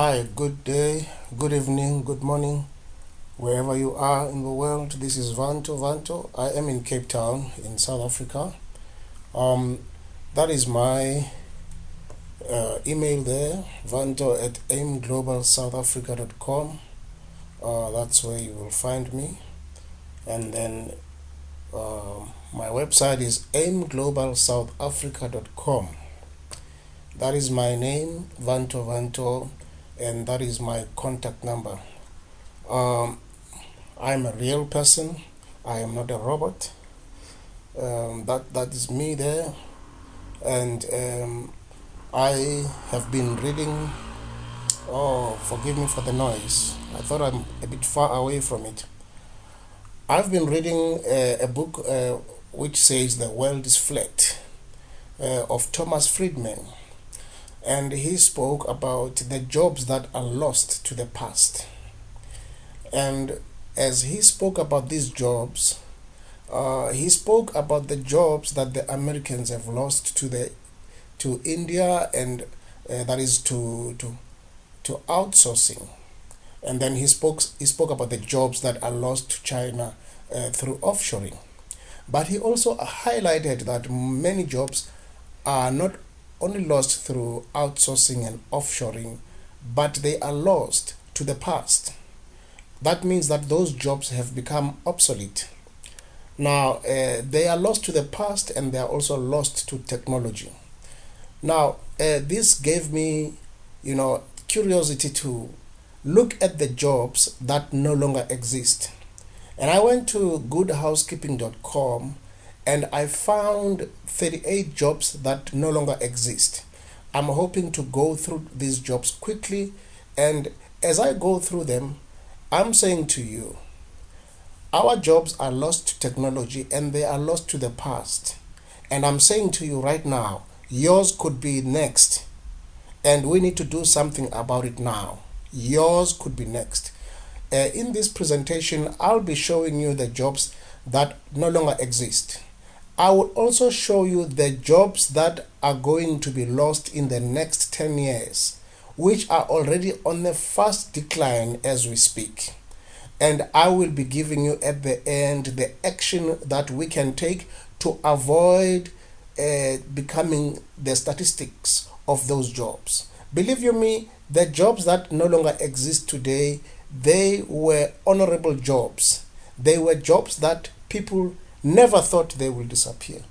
Hi, good day, good evening, good morning, wherever you are in the world. This is Vanto. I am in Cape Town in South Africa. Um, that is my email there, vanto at aimglobalsouthafrica.com. That's where you will find me. And then my website is aimglobalsouthafrica.com. That is my name, Vanto, and that is my contact number. I'm a real person. I am not a robot. That is me there, and I have been reading. Oh, forgive me for the noise. I thought I'm a bit far away from it. I've been reading a book which says the world is flat, of Thomas Friedman, and he spoke about the jobs that are lost to the past. And as he spoke about these jobs, he spoke about the jobs that the Americans have lost to India, and that is to outsourcing. And then he spoke about the jobs that are lost to China through offshoring. But he also highlighted that many jobs are not only lost through outsourcing and offshoring, but they are lost to the past. That means that those jobs have become obsolete. Now, they are lost to the past, and they are also lost to technology. Now, this gave me, curiosity to look at the jobs that no longer exist. And I went to goodhousekeeping.com and I found 38 jobs that no longer exist. I'm hoping to go through these jobs quickly, and as I go through them, I'm saying to you, our jobs are lost to technology and they are lost to the past. And I'm saying to you right now, yours could be next. And we need to do something about it now. Yours could be next. In this presentation, I'll be showing you the jobs that no longer exist. I will also show you the jobs that are going to be lost in the next 10 years, which are already on the fast decline as we speak. And I will be giving you at the end the action that we can take to avoid becoming the statistics of those jobs. Believe you me, the jobs that no longer exist today, they were honorable jobs. They were jobs that people never thought they will disappear.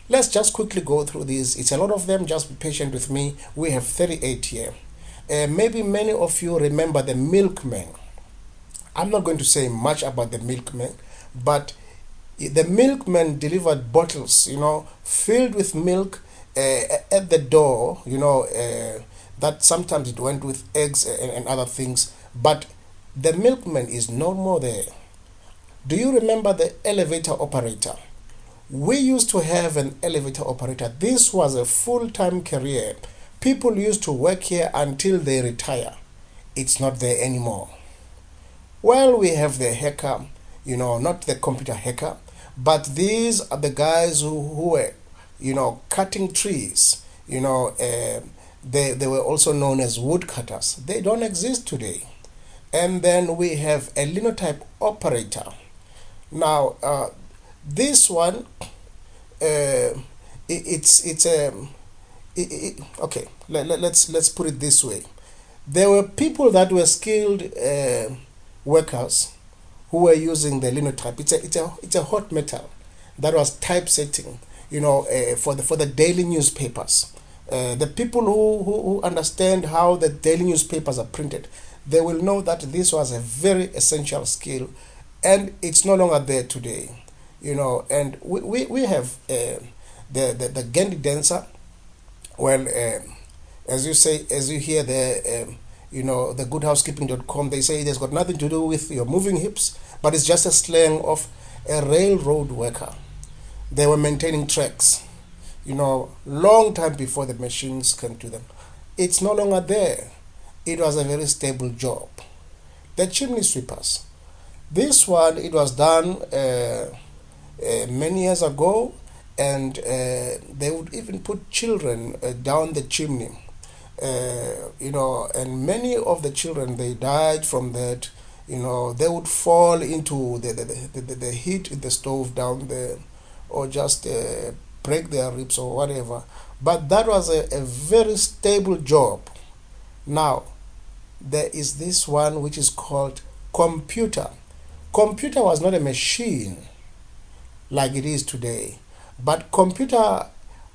Let's just quickly go through these. It's a lot of them. Just be patient with me. We have 38 here. Maybe many of you remember the milkman. I'm not going to say much about the milkman, but the milkman delivered bottles, filled with milk at the door, that sometimes it went with eggs and other things, but the milkman is no more there. Do you remember the elevator operator? We used to have an elevator operator. This was a full-time career. People used to work here until they retire. It's not there anymore. Well, we have the hacker, not the computer hacker, but these are the guys who were, cutting trees. They were also known as woodcutters. They don't exist today. And then we have a linotype operator. Now, this one, okay. Let's put it this way. There were people that were skilled workers who were using the linotype. It's a hot metal that was typesetting, for the daily newspapers. The people who understand how the daily newspapers are printed, they will know that this was a very essential skill, and it's no longer there today. And we have the Gandhi dancer. Well, as you hear the the goodhousekeeping.com, they say it has got nothing to do with your moving hips, but it's just a slang of a railroad worker. They were maintaining tracks, long time before the machines came to them. It's no longer there. It was a very stable job. The chimney sweepers. This one, it was done many years ago, and they would even put children down the chimney. And many of the children, they died from that. They would fall into the heat in the stove down there, or just break their ribs or whatever. But that was a very stable job. Now, there is this one which is called computer. Computer was not a machine like it is today, but computer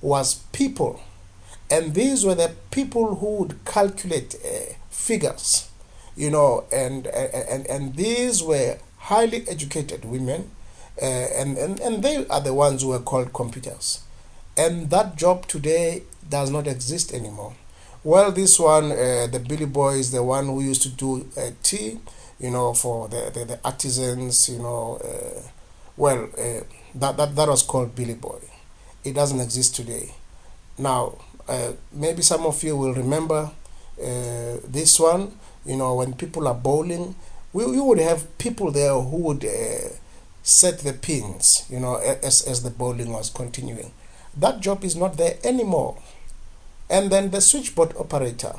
was people, and these were the people who would calculate figures, and these were highly educated women, and they are the ones who are called computers, and that job today does not exist anymore. Well, this one, the Billy Boy, is the one who used to do tea, for the artisans, that was called Billy Boy. It doesn't exist today. Now, maybe some of you will remember this one. When people are bowling, we would have people there who would set the pins, as the bowling was continuing. That job is not there anymore. And then the switchboard operator.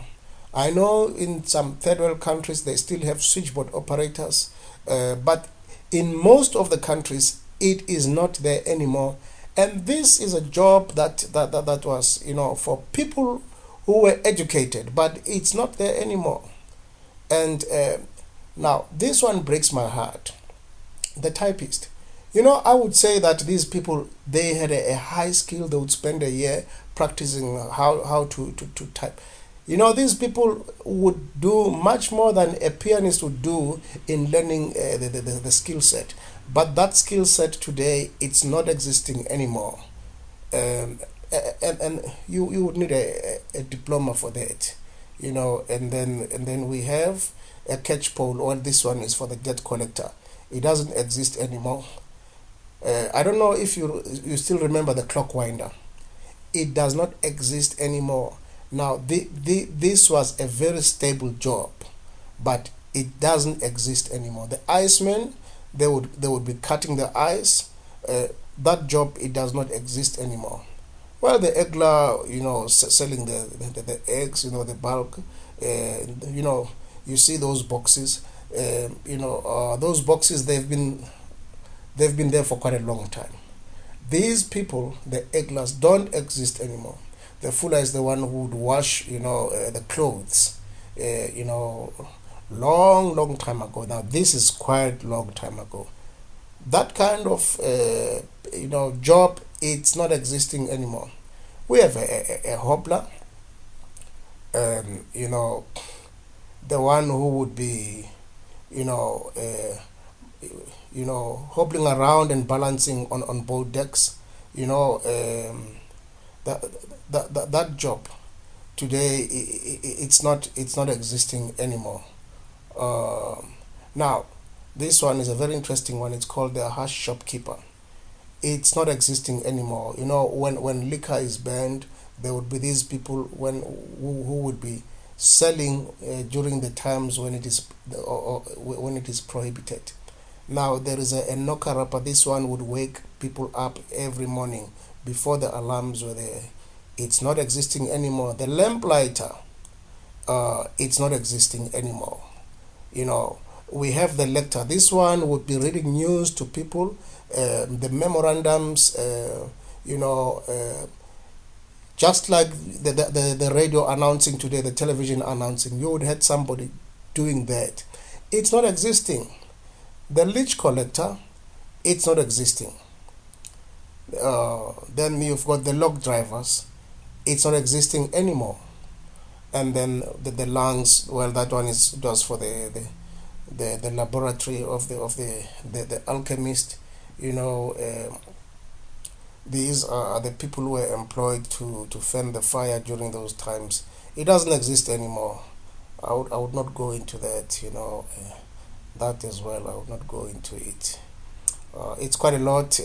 I know in some third world countries they still have switchboard operators, but in most of the countries it is not there anymore. And this is a job that was, for people who were educated, but it's not there anymore. And now this one breaks my heart. The typist. I would say that these people, they had a high skill. They would spend a year practicing how to type. These people would do much more than a pianist would do in learning the skill set. But that skill set today, it's not existing anymore. And you would need a diploma for that. And then we have a catch pole. Or this one is for the debt collector. It doesn't exist anymore. I don't know if you still remember the clock winder. It does not exist anymore. Now, this was a very stable job, but it doesn't exist anymore. The icemen, they would be cutting the ice. That job, it does not exist anymore. Well, the eggler, selling the eggs, the bulk, you see those boxes. Those boxes, they've been there for quite a long time. These people, the egglers, don't exist anymore. The fuller is the one who would wash, the clothes, long time ago. Now, this is quite long time ago. That kind of, job, it's not existing anymore. We have a hobbler, the one who would be, hobbling around and balancing on both decks. That job today, it's not existing anymore. Now, this one is a very interesting one. It's called the hash shopkeeper. It's not existing anymore. When liquor is banned, there would be these people who would be selling during the times when it is prohibited. Now, there is a knocker upper. This one would wake people up every morning before the alarms were there. It's not existing anymore. The lamplighter, it's not existing anymore. We have the lector. This one would be reading news to people, the memorandums, just like the radio announcing today, the television announcing. You would have somebody doing that. It's not existing. The leech collector, it's not existing. Then you've got the log drivers. It's not existing anymore. And then the lungs, well, that one is just for the laboratory of the alchemist. These are the people who were employed to fan the fire during those times. It doesn't exist anymore. I would not go into that. That as well. I would not go into it. It's quite a lot.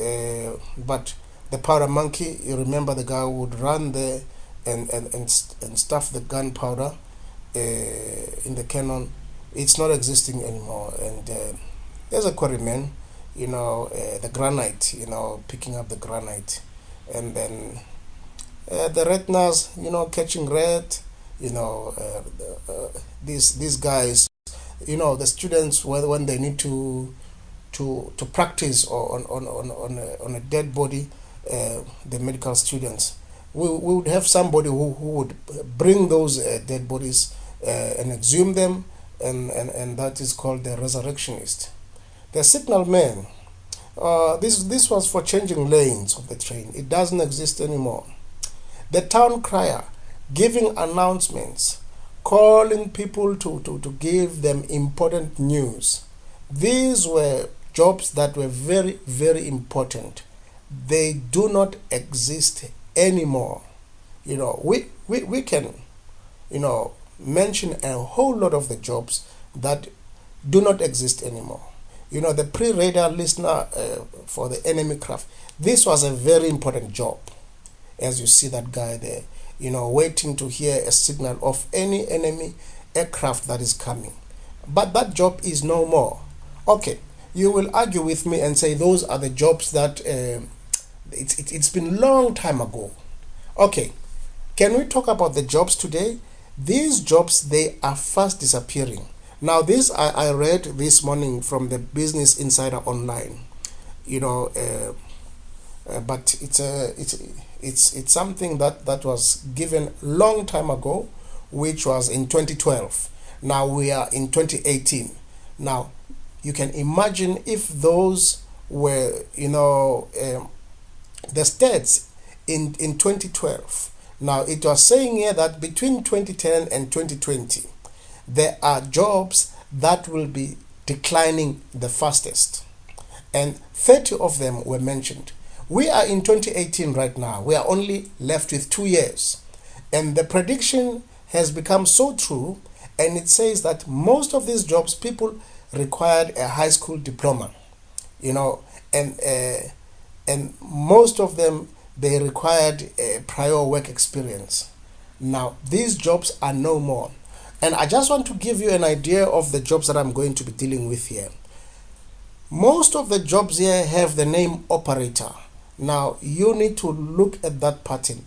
But the powder monkey, you remember the guy who would run there and stuff the gunpowder in the cannon. It's not existing anymore. And there's a quarryman, the granite, picking up the granite. And then the retiners, catching rat, these guys, the students, when they need to practice on a dead body, the medical students, we would have somebody who would bring those dead bodies and exhume them, and that is called the resurrectionist. The signal man, this was for changing lanes of the train. It doesn't exist anymore. The town crier, giving announcements, calling people to give them important news. These were jobs that were very, very important. They do not exist anymore. We can, mention a whole lot of the jobs that do not exist anymore. The pre-radar listener for the enemy craft. This was a very important job. As you see that guy there, waiting to hear a signal of any enemy aircraft that is coming. But that job is no more. Okay, you will argue with me and say those are the jobs that it's been a long time ago. Okay, can we talk about the jobs today? These jobs, they are fast disappearing. Now, this I read this morning from the Business Insider Online. But it's something that was given long time ago, which was in 2012. Now we are in 2018. Now you can imagine if those were the stats in 2012. Now it was saying here that between 2010 and 2020 there are jobs that will be declining the fastest, and 30 of them were mentioned. We are in 2018 right now. We are only left with 2 years. And the prediction has become so true, and it says that most of these jobs, people required a high school diploma, and most of them, they required a prior work experience. Now, these jobs are no more. And I just want to give you an idea of the jobs that I'm going to be dealing with here. Most of the jobs here have the name operator. Now, you need to look at that pattern.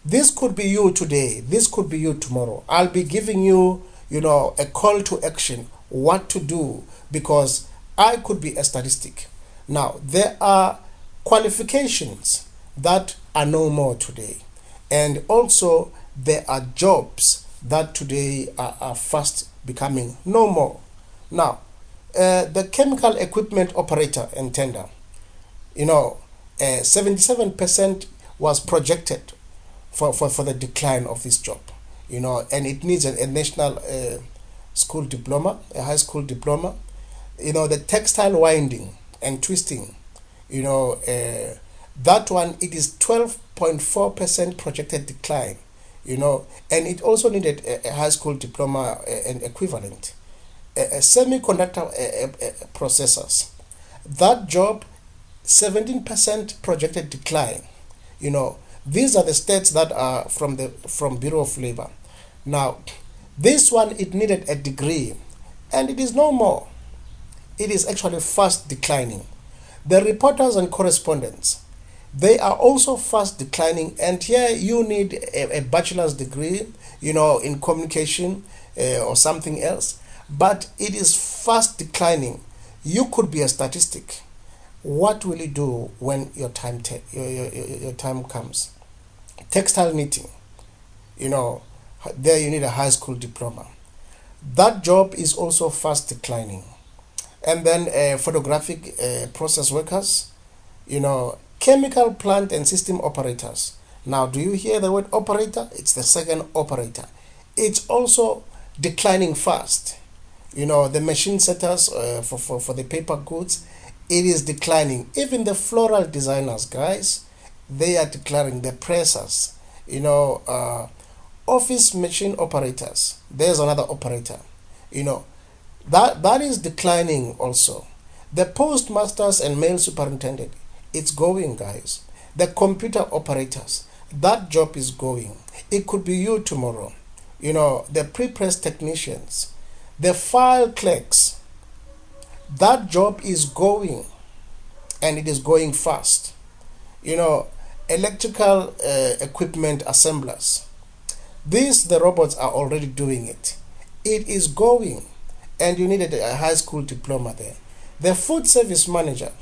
This could be you today. This could be you tomorrow. I'll be giving you, a call to action, what to do, because I could be a statistic. Now, there are qualifications that are no more today. And also, there are jobs that today are fast becoming no more. Now, the chemical equipment operator and tender, 77% was projected for the decline of this job, and it needs a national school diploma, a high school diploma. The textile winding and twisting, that one, it is 12.4% projected decline, and it also needed a high school diploma and equivalent. Semiconductor processors, that job, 17% projected decline. These are the stats that are from Bureau of Labor. Now, this one, it needed a degree, and it is no more. It is actually fast declining. The reporters and correspondents, they are also fast declining, and here you need a bachelor's degree, in communication or something else, but it is fast declining. You could be a statistic. What will you do when your time comes? Textile knitting, there you need a high school diploma. That job is also fast declining. And then photographic process workers, chemical plant and system operators. Now, do you hear the word operator? It's the second operator. It's also declining fast. The machine setters for the paper goods, it is declining. Even the floral designers, guys, they are declaring. The pressers, office machine operators, there's another operator, that is declining also. The postmasters and mail superintendent, it's going, guys. The computer operators, that job is going. It could be you tomorrow. The pre-press technicians, the file clerks, that job is going, and it is going fast. Electrical equipment assemblers, The robots are already doing it. It is going, and you needed a high school diploma there. The food service manager,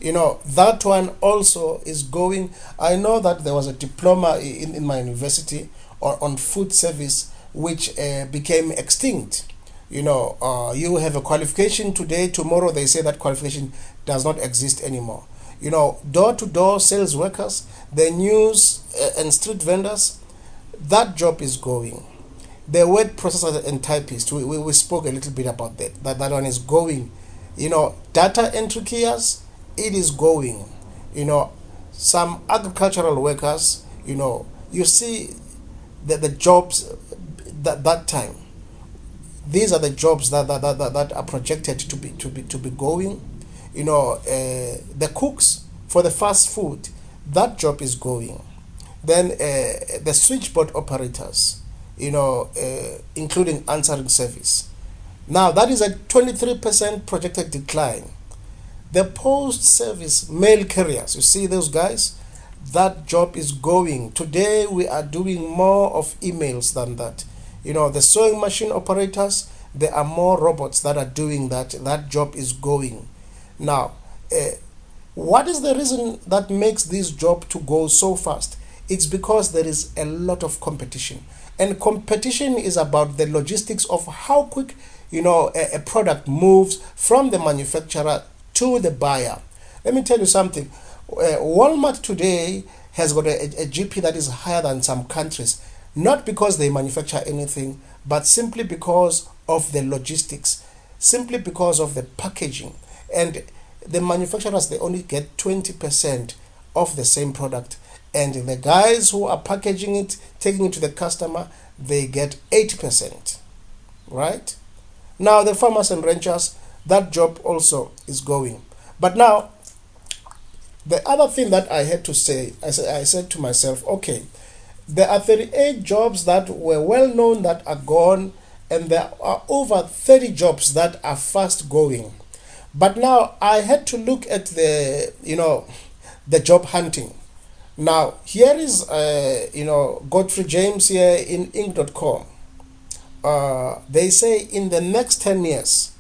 that one also is going. I know that there was a diploma in my university on food service, which became extinct. You have a qualification today, tomorrow they say that qualification does not exist anymore. Door-to-door sales workers, the news and street vendors, that job is going. The word processor and typist, we spoke a little bit about that one is going. Data entry kiosks, it is going. Some agricultural workers, you see the jobs that time. These are the jobs that are projected to be going. The cooks for the fast food, that job is going. Then the switchboard operators, including answering service. Now that is a 23% projected decline. The post service mail carriers, you see those guys, that job is going. Today we are doing more of emails than that. The sewing machine operators, there are more robots that are doing that. That job is going. Now, what is the reason that makes this job to go so fast? It's because there is a lot of competition. And competition is about the logistics of how quick, a product moves from the manufacturer to the buyer. Let me tell you something. Walmart today has got a GP that is higher than some countries, not because they manufacture anything, but simply because of the logistics, simply because of the packaging. And the manufacturers, they only get 20% of the same product. And the guys who are packaging it, taking it to the customer, they get 80%. Right? Now, the farmers and ranchers, that job also is going. But now, the other thing that I had to say, I said to myself, okay, there are 38 jobs that were well known that are gone, and there are over 30 jobs that are fast going. But now I had to look at the job hunting. Now here is Godfrey James here in Inc.com. They say in the next 10 years,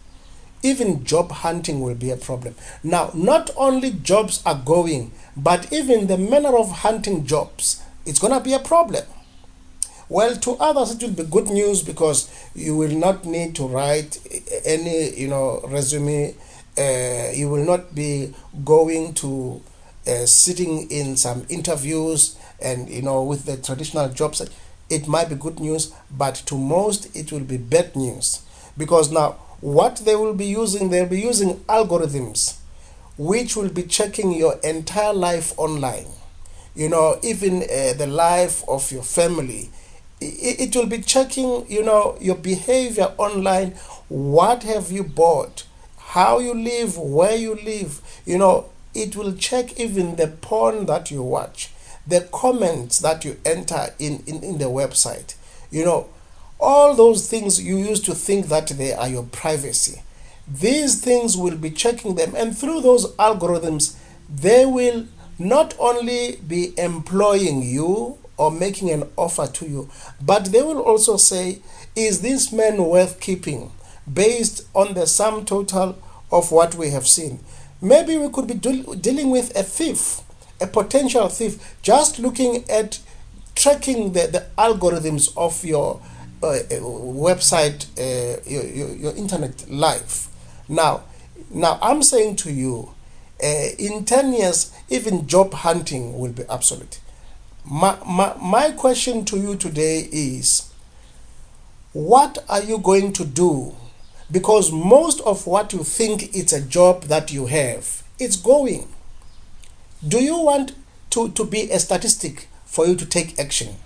even job hunting will be a problem. Now, not only jobs are going, but even the manner of hunting jobs, it's going to be a problem. Well, to others, it will be good news because you will not need to write any, resume. You will not be going to sitting in some interviews and, with the traditional jobs. It might be good news, but to most, it will be bad news. Because now, what they'll be using algorithms which will be checking your entire life online. Even the life of your family. It will be checking, your behavior online. What have you bought? How you live, where you live. It will check even the porn that you watch, the comments that you enter in the website. All those things you used to think that they are your privacy. These things will be checking them, and through those algorithms, they will not only be employing you or making an offer to you, but they will also say, is this man worth keeping based on the sum total of what we have seen? Maybe we could be dealing with a thief, a potential thief, just looking at tracking the algorithms of your website, your internet life. Now I'm saying to you, in 10 years, even job hunting will be obsolete. My question to you today is, what are you going to do? Because most of what you think it's a job that you have, it's going. Do you want to be a statistic for you to take action?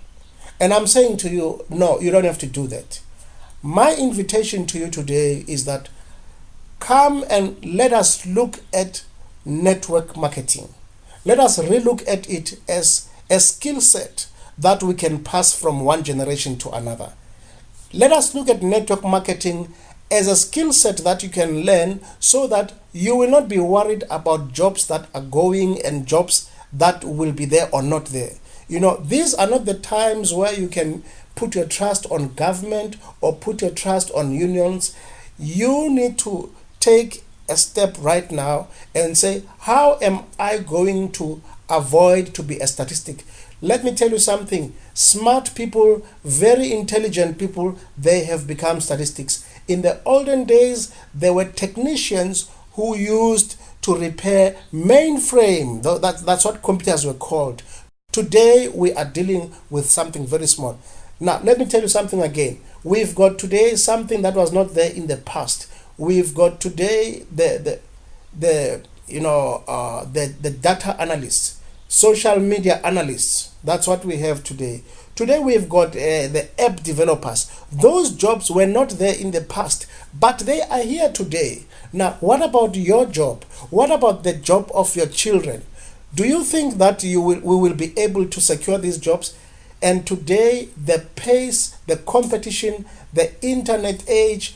And I'm saying to you, no, you don't have to do that. My invitation to you today is that come and let us look at network marketing. Let us relook at it as a skill set that we can pass from one generation to another. Let us look at network marketing as a skill set that you can learn so that you will not be worried about jobs that are going and jobs that will be there or not there. These are not the times where you can put your trust on government or put your trust on unions. You need to take a step right now and say, how am I going to avoid to be a statistic? Let me tell you something. Smart people, very intelligent people, they have become statistics. In the olden days, there were technicians who used to repair mainframe. That's what computers were called. Today, we are dealing with something very small. Now, let me tell you something again. We've got today something that was not there in the past. We've got today the data analysts, social media analysts. That's what we have today. Today we've got the app developers. Those jobs were not there in the past, but they are here today. Now, what about your job? What about the job of your children? Do you think that we will be able to secure these jobs? And today, the pace, the competition, the internet age,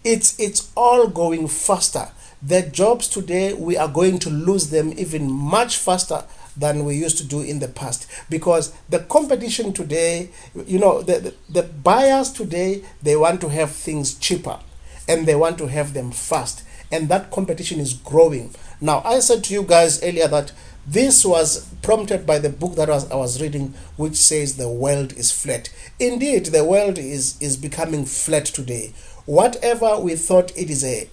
it's all going faster. The jobs today, we are going to lose them even much faster than we used to do in the past, because the competition today, the buyers today, they want to have things cheaper and they want to have them fast, and that competition is growing. Now, I said to you guys earlier that this was prompted by the book that I was reading, which says the world is flat. Indeed, the world is becoming flat today. Whatever we thought it is a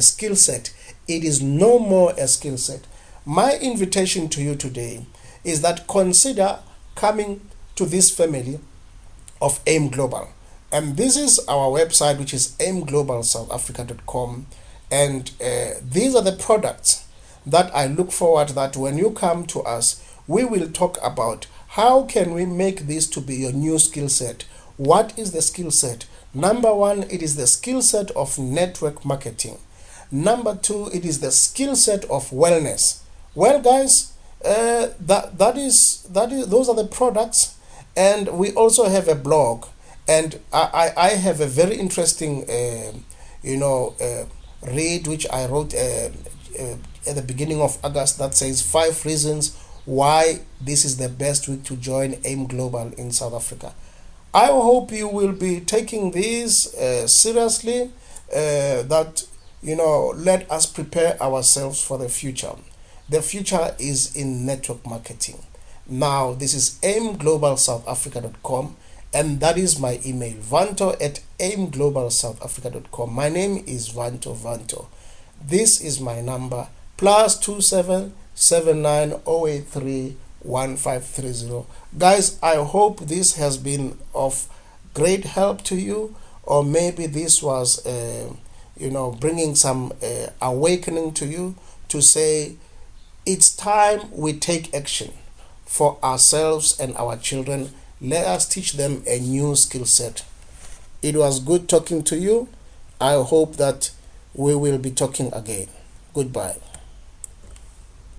skill set, it is no more a skill set. My invitation to you today is that consider coming to this family of AIM Global. And this is our website, which is aimglobalsouthafrica.com. And these are the products that I look forward that when you come to us, we will talk about how can we make this to be your new skill set. What is the skill set? Number one, it is the skill set of network marketing. Number two, it is the skill set of wellness. Well, guys, those are the products, and we also have a blog, and I have a very interesting, read which I wrote at the beginning of August that says 5 reasons why this is the best week to join AIM Global in South Africa. I hope you will be taking these seriously. Let us prepare ourselves for the future. The future is in network marketing. Now, this is aimglobalsouthafrica.com, and that is my email, vanto@aimglobalsouthafrica.com. My name is Vanto. This is my number, +27 79 083 1530. Guys, I hope this has been of great help to you, or maybe this was bringing some awakening to you to say it's time we take action for ourselves and our children. Let us teach them a new skill set. It was good talking to you. I hope that we will be talking again. Goodbye.